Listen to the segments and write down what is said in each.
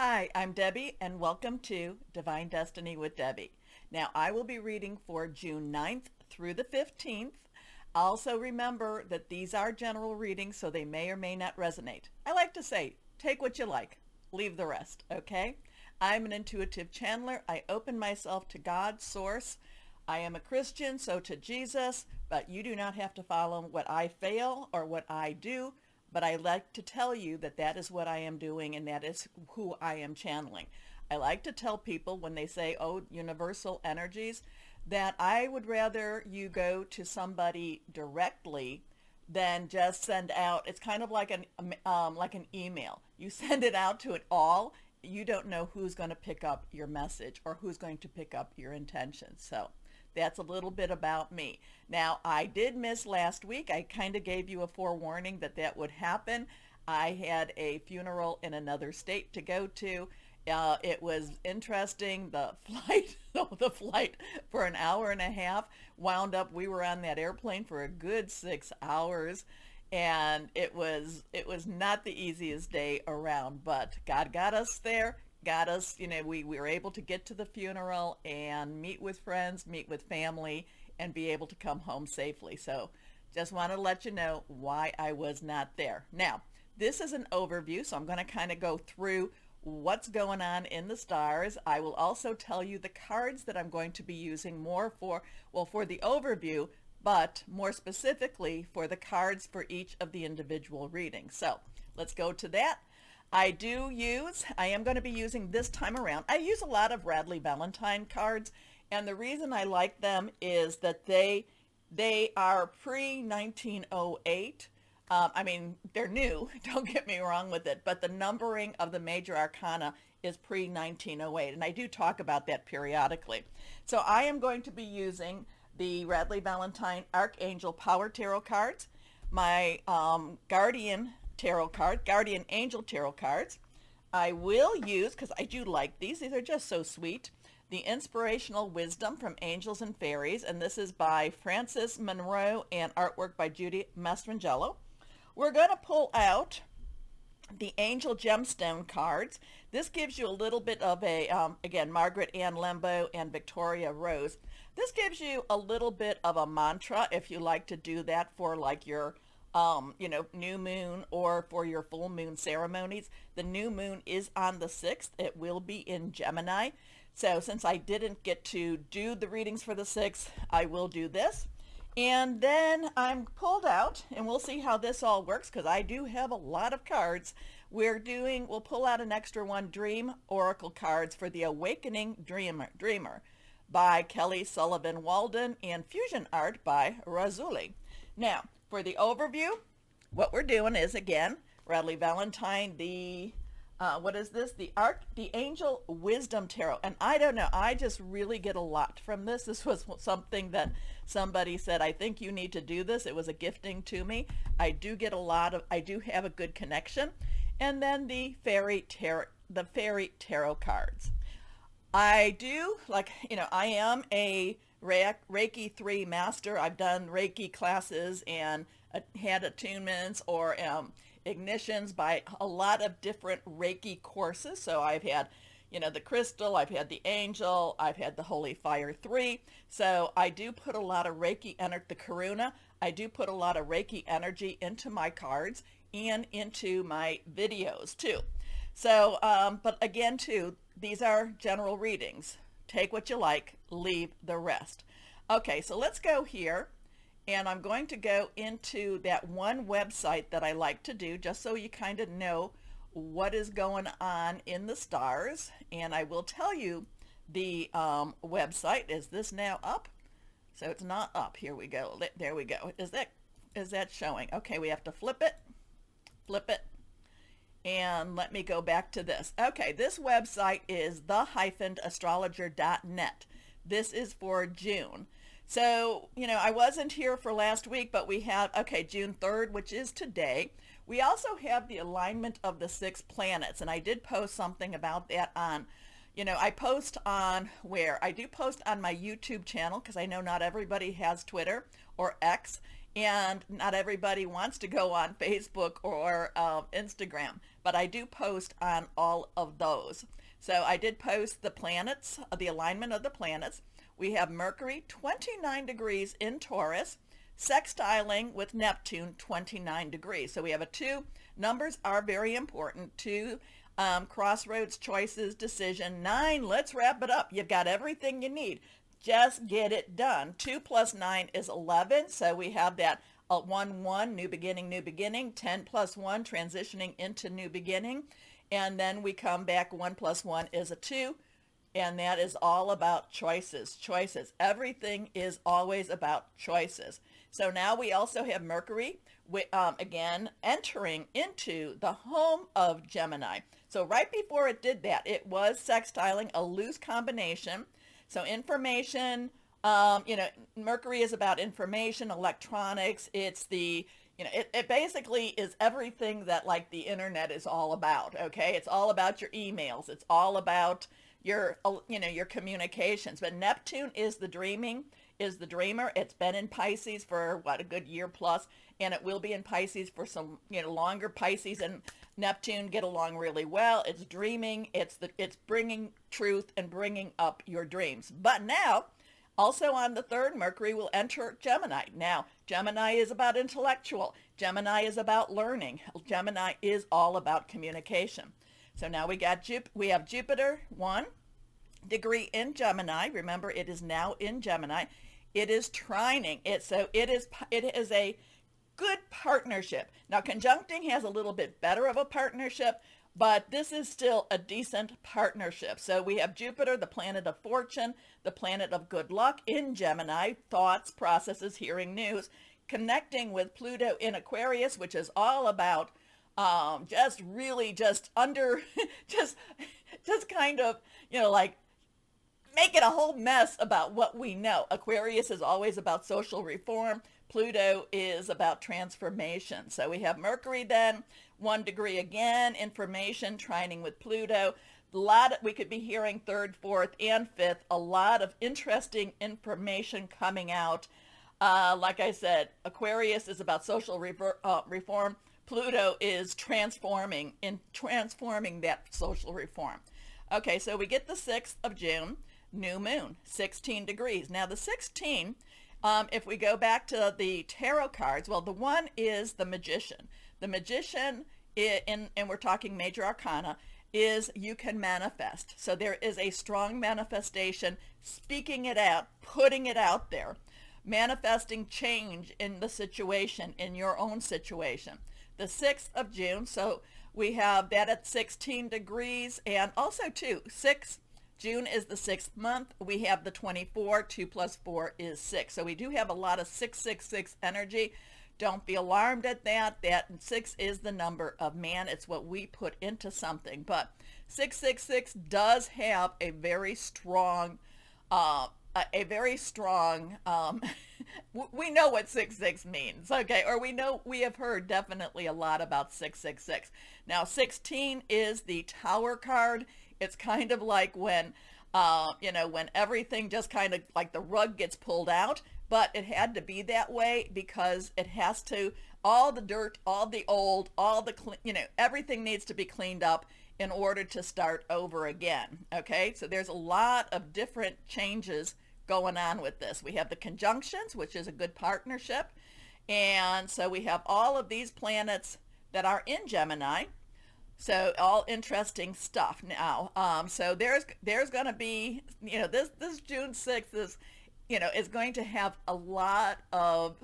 Hi, I'm Debbie, and welcome to Divine Destiny with Debbie. Now, I will be reading for June 9th through the 15th. Also, remember that these are general readings, so they may or may not resonate. I like to say, take what you like, leave the rest, okay? I'm an intuitive channeler. I open myself to God, Source. I am a Christian, so to Jesus, but you do not have to follow what I fail or what I do. But I like to tell you that that is what I am doing and that is who I am channeling. I like to tell people when they say, oh, universal energies, that I would rather you go to somebody directly than just send out. It's kind of like an email. You send it out to it all. You don't know who's going to pick up your message or who's going to pick up your intentions. So that's a little bit about me. Now, I did miss last week. I kind of gave you a forewarning that that would happen. I had a funeral in another state to go to. It was interesting. The flight, the flight for an hour and a half wound up. We were on that airplane for a good 6 hours, and it was not the easiest day around. But God got us there. Got us, we were able to get to the funeral and meet with friends, meet with family, and be able to come home safely. So just want to let you know why I was not there. Now, this is an overview, so I'm going to kind of go through what's going on in the stars. I will also tell you the cards that I'm going to be using more for the overview, but more specifically for the cards for each of the individual readings. So let's go to that. I am going to be using this time around. I use a lot of Radley Valentine cards, and the reason I like them is that they are pre-1908. I mean, they're new, don't get me wrong with it, but the numbering of the major arcana is pre-1908, and I do talk about that periodically. So I am going to be using the Radley Valentine Archangel Power Tarot cards, my Guardian Angel Tarot cards. I will use, because I do like these are just so sweet, the Inspirational Wisdom from Angels and Fairies, and this is by Frances Monroe and artwork by Judy Mastrangelo. We're going to pull out the Angel Gemstone cards. This gives you a little bit of a, again, Margaret Ann Lembo and Victoria Rose. This gives you a little bit of a mantra if you like to do that for like your new moon or for your full moon ceremonies. The new moon is on the 6th. It will be in Gemini. So since I didn't get to do the readings for the 6th, I will do this. And then I'm pulled out, and we'll see how this all works because I do have a lot of cards. We'll pull out an extra one, Dream Oracle cards for the Awakening Dreamer by Kelly Sullivan Walden and Fusion Art by Razuli. Now, for the overview, what we're doing is, again, Radley Valentine, what is this? The Angel Wisdom Tarot. And I don't know, I just really get a lot from this. This was something that somebody said, I think you need to do this. It was a gifting to me. I do have a good connection. And then the Fairy Tarot cards. I do, I am a Reiki 3 master. I've done Reiki classes and had attunements or ignitions by a lot of different Reiki courses. So I've had, the crystal, I've had the angel, I've had the Holy Fire 3. So I do put a lot of Reiki, the Karuna. I do put a lot of Reiki energy into my cards and into my videos too. So, but again too, these are general readings. Take what you like, leave the rest. Okay, so let's go here, and I'm going to go into that one website that I like to do just so you kind of know what is going on in the stars. And I will tell you the website. Is this now up? So it's not up. Here we go. There we go. Is that showing? Okay, we have to flip it. And let me go back to this. Okay, this website is the-astrologer.net. This is for June. So, I wasn't here for last week, but we have, June 3rd, which is today. We also have the alignment of the 6 planets, and I did post something about that on, I post on where? I do post on my YouTube channel because I know not everybody has Twitter or X, and not everybody wants to go on Facebook or Instagram, but I do post on all of those. So I did post the planets, the alignment of the planets. We have Mercury 29 degrees in Taurus, sextiling with Neptune 29 degrees. So we have a two. Numbers are very important. Two, crossroads, choices, decision. 9, let's wrap it up. You've got everything you need. Just get it done. 2 plus 9 is 11. So we have that 1, 1, new beginning, new beginning. 10 plus 1, transitioning into new beginning. And then we come back, 1 plus 1 is a 2. And that is all about choices, choices. Everything is always about choices. So now we also have Mercury, again, entering into the home of Gemini. So right before it did that, it was sextiling, a loose combination. So information, Mercury is about information, electronics. It's it basically is everything that like the internet is all about, okay? It's all about your emails. It's all about your communications. But Neptune is the dreaming, is the dreamer. It's been in Pisces for a good year plus, and it will be in Pisces for some, longer. Pisces and Neptune get along really well. It's dreaming. It's bringing truth and bringing up your dreams. But now, also on the 3rd, Mercury will enter Gemini. Now, Gemini is about intellectual. Gemini is about learning. Gemini is all about communication. So now we have Jupiter 1 degree in Gemini. Remember, it is now in Gemini. It is trining. It is a good partnership. Now, conjuncting has a little bit better of a partnership, but this is still a decent partnership. So we have Jupiter, the planet of fortune, the planet of good luck in Gemini, thoughts, processes, hearing news, connecting with Pluto in Aquarius, which is all about just kind of, like making a whole mess about what we know. Aquarius is always about social reform. Pluto is about transformation. So we have Mercury then, 1 degree again, information, trining with Pluto. We could be hearing 3rd, 4th, and 5th, a lot of interesting information coming out. Like I said, Aquarius is about social reform. Pluto is transforming that social reform. Okay, so we get the 6th of June, new moon, 16 degrees. Now the 16, if we go back to the tarot cards, well, the 1 is the magician. The magician, and we're talking major arcana, is you can manifest. So there is a strong manifestation, speaking it out, putting it out there, manifesting change in the situation, in your own situation. The 6th of June, so we have that at 16 degrees, and also too, June is the 6th month. We have the 24, 2 plus 4 is 6. So we do have a lot of 666 energy. Don't be alarmed at that. That 6 is the number of man. It's what we put into something. But 666 does have a very strong, we know what 66 means, okay? Or we have heard definitely a lot about 666. Now, 16 is the Tower card. It's kind of like when everything just kind of like the rug gets pulled out, but it had to be that way because it has to, all the dirt, all the old, everything needs to be cleaned up in order to start over again, okay? So there's a lot of different changes going on with this. We have the conjunctions, which is a good partnership. And so we have all of these planets that are in Gemini. So all interesting stuff now. So there's going to be, this June 6th is going to have a lot of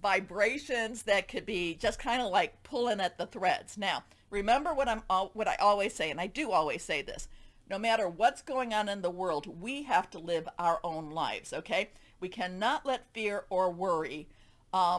vibrations that could be just kind of like pulling at the threads. Now, remember what I always say, and I do always say this. No matter what's going on in the world, we have to live our own lives, okay? We cannot let fear or worry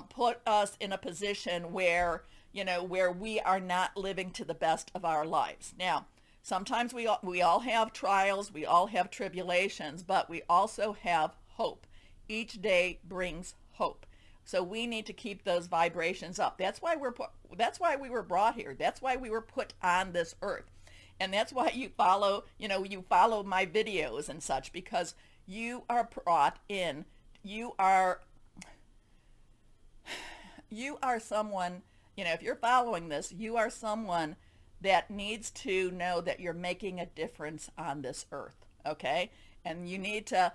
put us in a position where we are not living to the best of our lives. Now, sometimes we all have trials, we all have tribulations, but we also have hope. Each day brings hope. So we need to keep those vibrations up. That's why we were brought here. That's why we were put on this earth. And that's why you follow my videos and such, because you are brought in. You are you are someone, if you're following this, you are someone that needs to know that you're making a difference on this earth, okay? And you need to,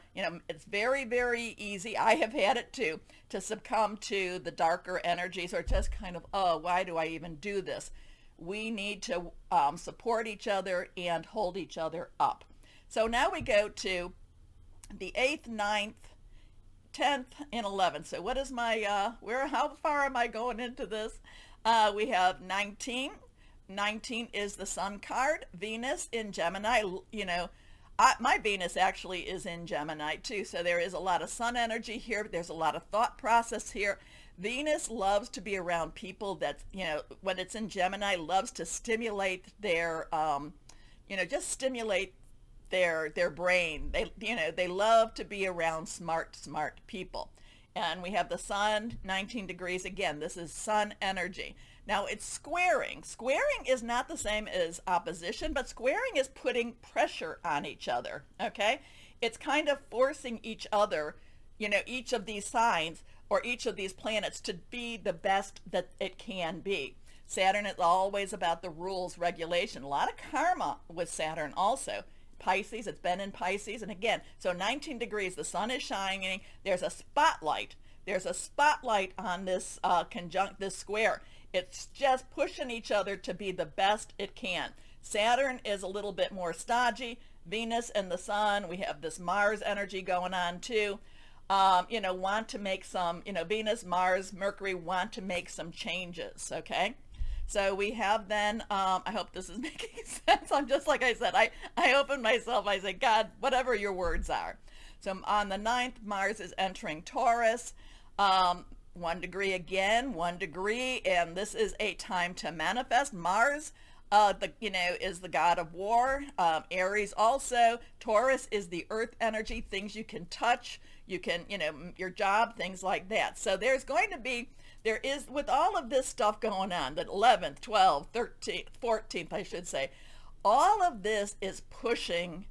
it's very, very easy. I have had it too, to succumb to the darker energies or just kind of, oh, why do I even do this? We need to support each other and hold each other up. So now we go to the 8th, 9th, 10th, and 11th. So what is my, how far am I going into this? We have 19. 19 is the Sun card, Venus in Gemini. My Venus actually is in Gemini too, so there is a lot of Sun energy here. There's a lot of thought process here. Venus loves to be around people that, when it's in Gemini, loves to stimulate their, just stimulate their brain. They love to be around smart people. And we have the Sun, 19 degrees. Again, this is Sun energy. Now it's squaring. Squaring is not the same as opposition, but squaring is putting pressure on each other, okay? It's kind of forcing each other, each of these signs or each of these planets to be the best that it can be. Saturn is always about the rules, regulation. A lot of karma with Saturn also. Pisces, it's been in Pisces. And again, so 19 degrees, the sun is shining. There's a spotlight. There's a spotlight on this this square. It's just pushing each other to be the best it can. Saturn is a little bit more stodgy. Venus and the sun, we have this Mars energy going on too. Want to make some, Venus, Mars, Mercury want to make some changes, okay? So we have then, I hope this is making sense. I'm just like I said, I open myself, I say, God, whatever your words are. So on the 9th, Mars is entering Taurus. 1 degree again, 1 degree, and this is a time to manifest. Mars, is the god of war. Aries also. Taurus is the earth energy, things you can touch, you can, your job, things like that. So there is, with all of this stuff going on, the 11th, 12th, 13th, 14th, I should say, all of this is pushing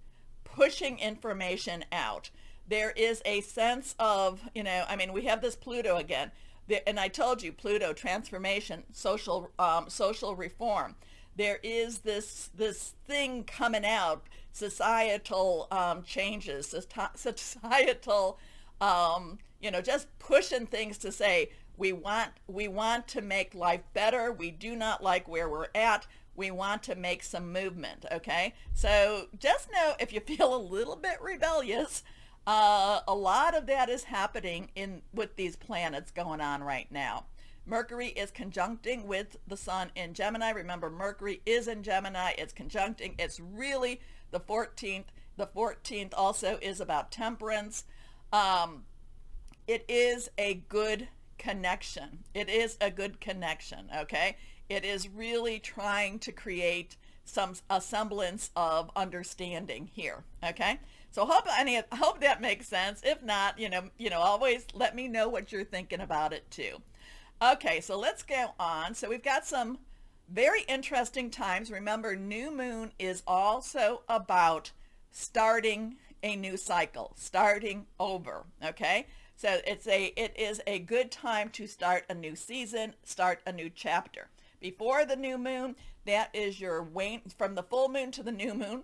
information out. There is a sense of, we have this Pluto again, and I told you, Pluto, transformation, social reform. There is this thing coming out, societal changes, societal, just pushing things to say, we want to make life better. We do not like where we're at. We want to make some movement, okay? So just know, if you feel a little bit rebellious, a lot of that is happening with these planets going on right now. Mercury is conjuncting with the sun in Gemini. Remember, Mercury is in Gemini. It's conjuncting. It's really the 14th. The 14th also is about temperance. It is a good connection. It is a good connection, okay? It is really trying to create a semblance of understanding here, okay? So I hope that makes sense. If not, always let me know what you're thinking about it too. Okay, so let's go on. So we've got some very interesting times. Remember, new moon is also about starting a new cycle, starting over, okay? So it is a good time to start a new season, start a new chapter. Before the new moon, that is your from the full moon to the new moon.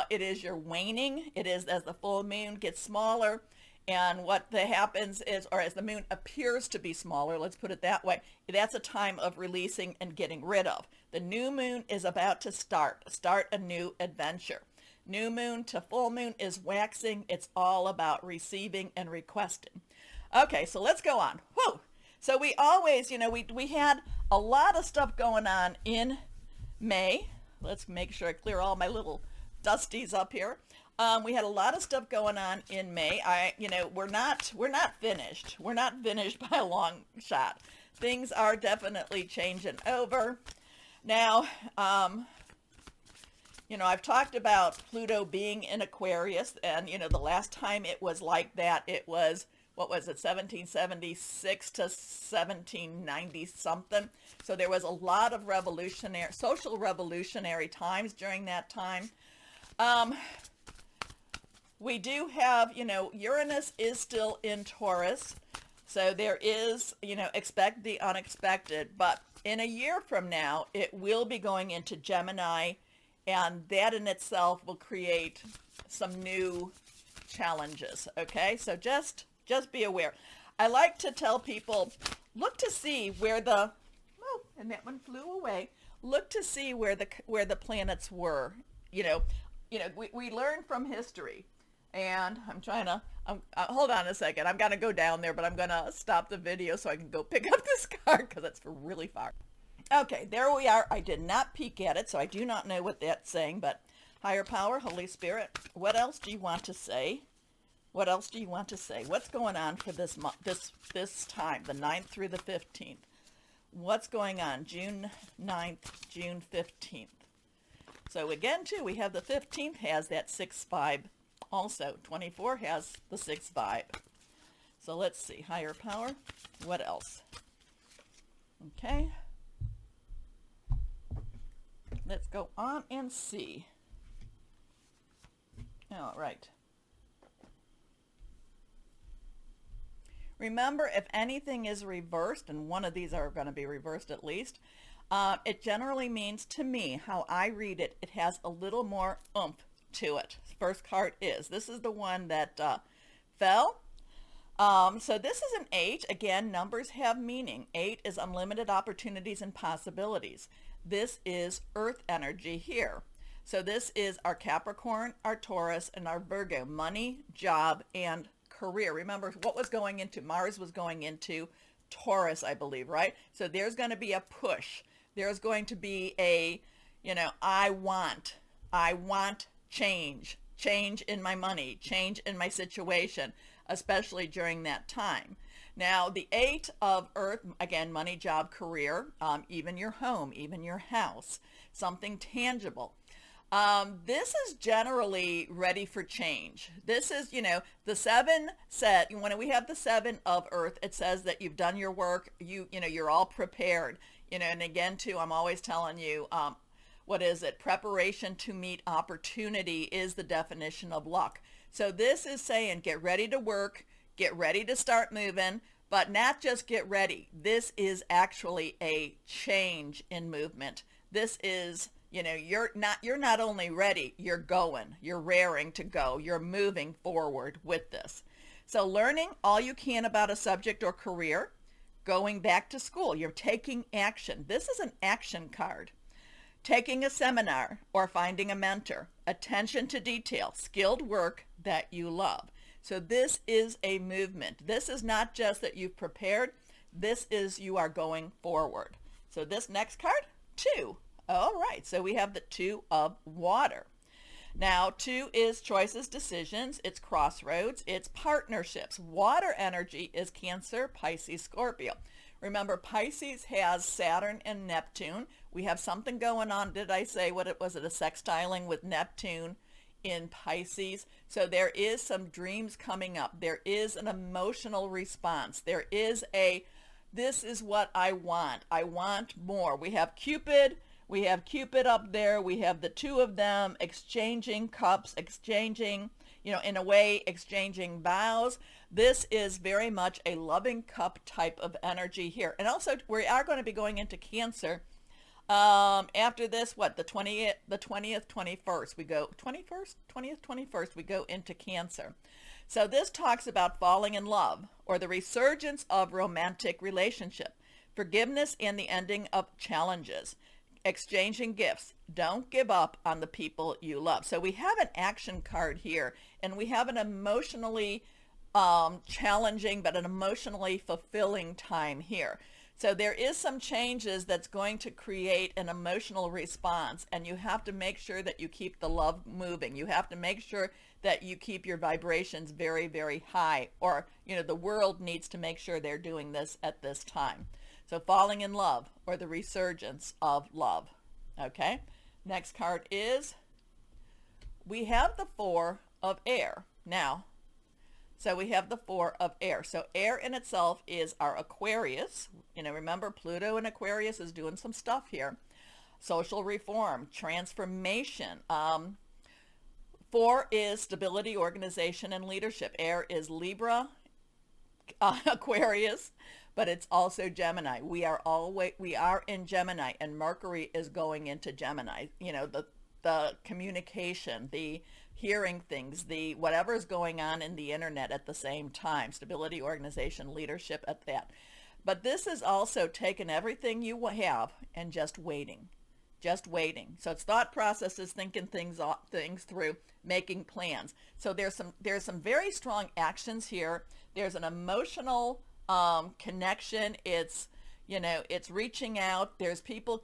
It is your waning. It is as the full moon gets smaller, and what happens is, or as the moon appears to be smaller, let's put it that way, that's a time of releasing and getting rid of. The new moon is about to start a new adventure. New moon to full moon is waxing. It's all about receiving and requesting. Okay, so let's go on. Whew. So we always, we had a lot of stuff going on in May. Let's make sure I clear all my little dusties up here. We had a lot of stuff going on in May. We're not finished. We're not finished by a long shot. Things are definitely changing over. Now, I've talked about Pluto being in Aquarius, and, the last time it was like that, it was, 1776 to 1790 something. So there was a lot of social revolutionary times during that time. We do have, Uranus is still in Taurus. So there is, expect the unexpected, but in a year from now, it will be going into Gemini, and that in itself will create some new challenges. Okay, so just be aware. I like to tell people, look to see where and that one flew away. Look to see where the planets were. We learn from history, and hold on a second. I'm gonna go down there, but I'm gonna stop the video so I can go pick up this card because it's really far. Okay, there we are. I did not peek at it, so I do not know what that's saying, but higher power, Holy Spirit, what else do you want to say? What else do you want to say? What's going on for this month, this time, the 9th through the 15th? What's going on? June 9th, June 15th. So again, too, we have the 15th has that 6-5. Also, 24 has the 6-5. So let's see. Higher power. What else? Okay. Let's go on and see. All right. Remember, if anything is reversed, and one of these are going to be reversed at least, it generally means, to me, how I read it, it has a little more oomph to it. First card is. This is the one that fell. So this is an 8. Again, numbers have meaning. 8 is unlimited opportunities and possibilities. This is earth energy here. So this is our Capricorn, our Taurus, and our Virgo. Money, job, and career. Remember what was going into Mars was going into Taurus, I believe, right? So there's going to be a push. There's going to be a, I want change in my money, change in my situation, especially during that time. Now, the 8 of Earth, again, money, job, career, even your home, even your house, something tangible. This is generally ready for change. This is, the 7 said, when we have the 7 of Earth, it says that you've done your work, you're all prepared, and again, too, I'm always telling you, what is it? Preparation to meet opportunity is the definition of luck. So this is saying, get ready to work, get ready to start moving, but not just get ready. This is actually a change in movement. This is, you're not only ready, you're going, you're raring to go, you're moving forward with this. So learning all you can about a subject or career, going back to school, you're taking action. This is an action card. Taking a seminar or finding a mentor, attention to detail, skilled work that you love. So this is a movement. This is not just that you've prepared. This is you are going forward. So this next card, 2. All right, so we have the 2 of water. Now, 2 is choices, decisions, it's crossroads, it's partnerships. Water energy is Cancer, Pisces, Scorpio. Remember, Pisces has Saturn and Neptune. We have something going on. Did I say what it was? It a sextiling with Neptune in Pisces? So there is some dreams coming up. There is an emotional response. There is this is what I want. I want more. We have Cupid. We have Cupid up there. We have the 2 of them exchanging cups, exchanging, in a way, exchanging vows. This is very much a loving cup type of energy here. And also, we are going to be going into Cancer. After this, the 20th, 21st, we go, 21st, we go into Cancer. So this talks about falling in love or the resurgence of romantic relationship, forgiveness and the ending of challenges, exchanging gifts. Don't give up on the people you love. So we have an action card here, and we have an emotionally challenging but an emotionally fulfilling time here. So there is some changes that's going to create an emotional response, and you have to make sure that you keep the love moving. You have to make sure that you keep your vibrations very, very high, or the world needs to make sure they're doing this at this time. So falling in love or the resurgence of love. Okay, next card is, we have the 4 of air. Now, so we have the 4 of air. So air in itself is our Aquarius. Remember, Pluto in Aquarius is doing some stuff here. Social reform, transformation. 4 is stability, organization, and leadership. Air is Libra, Aquarius, but it's also Gemini. We are in Gemini, and Mercury is going into Gemini. You know, the communication, the hearing things, the whatever's going on in the internet at the same time, stability, organization, leadership at that. But this is also taking everything you have and just waiting. Just waiting. So it's thought processes, thinking things through, making plans. So there's some very strong actions here. There's an emotional connection. It's, you know, it's reaching out. There's people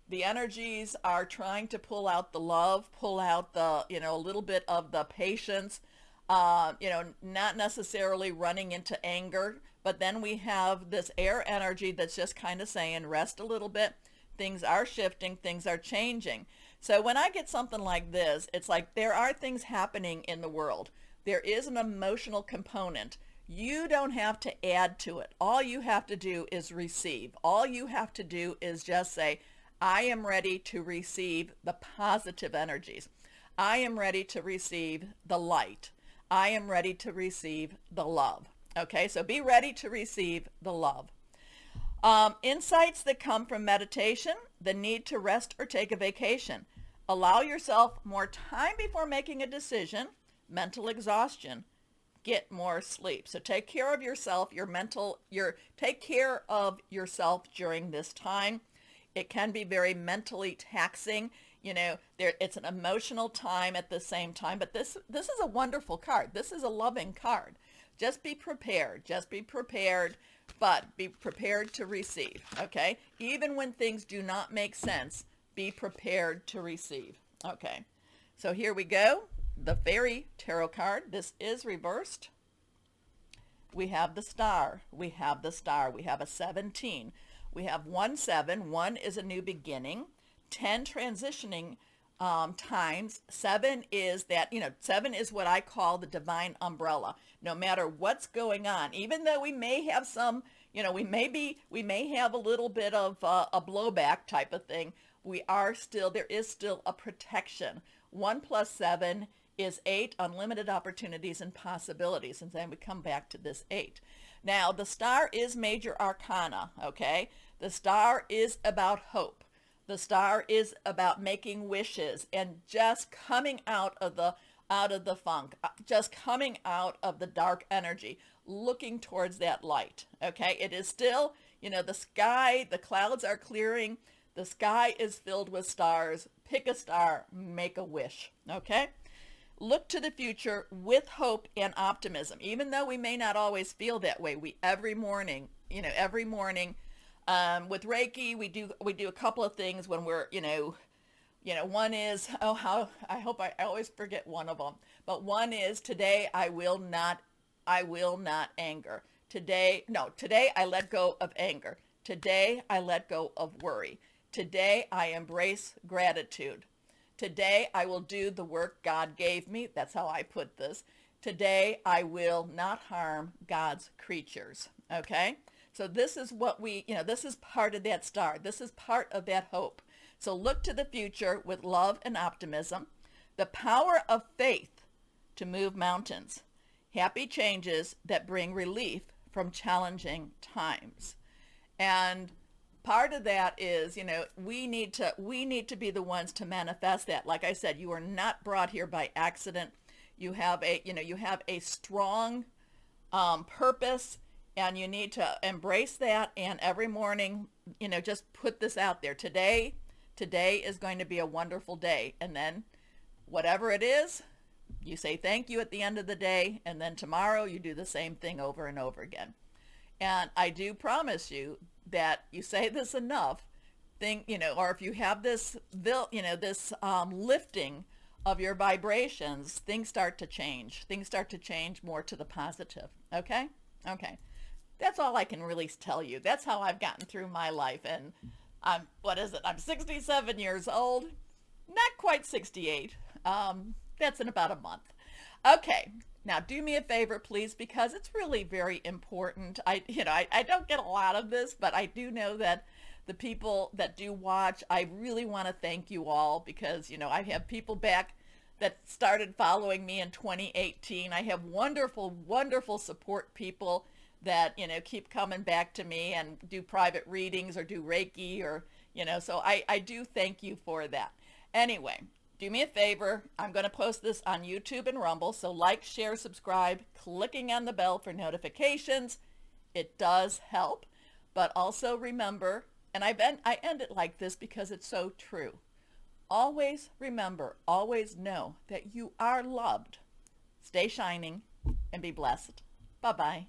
the energies are trying to pull out the love, pull out the, you know, a little bit of the patience, you know, not necessarily running into anger. But then we have this air energy that's just kind of saying, rest a little bit. Things are shifting, things are changing. So when I get something like this, it's like there are things happening in the world. There is an emotional component. You don't have to add to it. All you have to do is receive. All you have to do is just say, I am ready to receive the positive energies. I am ready to receive the light. I am ready to receive the love. Okay, so be ready to receive the love. Insights that come from meditation, the need to rest or take a vacation. Allow yourself more time before making a decision, mental exhaustion, get more sleep. So take care of yourself, take care of yourself during this time. It can be very mentally taxing. You know, it's an emotional time at the same time, but this is a wonderful card. This is a loving card. Just be prepared. Just be prepared, but be prepared to receive, okay? Even when things do not make sense, be prepared to receive. Okay, so here we go. The Fairy Tarot card. This is reversed. We have the Star. We have the Star. We have a 17. We have 1, 7. 1 is a new beginning. 10 transitioning times. 7 is that, you know, 7 is what I call the divine umbrella. No matter what's going on, even though we may have some, you know, we may have a little bit of a blowback type of thing, there is still a protection. 1 plus 7 is 8, unlimited opportunities and possibilities. And then we come back to this 8. Now, the Star is major arcana, okay? The Star is about hope. The Star is about making wishes and just coming out of the funk, just coming out of the dark energy, looking towards that light, okay? It is still, you know, the sky, the clouds are clearing, the sky is filled with stars. Pick a star, make a wish, okay? Look to the future with hope and optimism, even though we may not always feel that way. Every morning, with Reiki, we do a couple of things when we're, one is, I always forget one of them, but one is, today I will not anger. Today I let go of anger. Today I let go of worry. Today I embrace gratitude. Today I will do the work God gave me. That's how I put this. Today I will not harm God's creatures. Okay? So this is what this is part of that star. This is part of that hope. So look to the future with love and optimism. The power of faith to move mountains. Happy changes that bring relief from challenging times. And part of that is, we need to be the ones to manifest that. Like I said, you are not brought here by accident. You have a strong purpose, and you need to embrace that. And every morning, just put this out there. Today is going to be a wonderful day. And then whatever it is, you say thank you at the end of the day. And then tomorrow you do the same thing over and over again. And I do promise you that you say this enough, or if you have this lifting of your vibrations, things start to change. Things start to change more to the positive. Okay? Okay. That's all I can really tell you. That's how I've gotten through my life. And I'm 67 years old. Not quite 68. That's in about a month. Okay. Now do me a favor, please, because it's really very important. I don't get a lot of this, but I do know that the people that do watch, I really want to thank you all, because, I have people back that started following me in 2018. I have wonderful, wonderful support people that, keep coming back to me and do private readings or do Reiki or, so I do thank you for that. Anyway, do me a favor. I'm going to post this on YouTube and Rumble. So like, share, subscribe, clicking on the bell for notifications. It does help. But also remember, and I end it like this because it's so true. Always remember, always know that you are loved. Stay shining and be blessed. Bye-bye.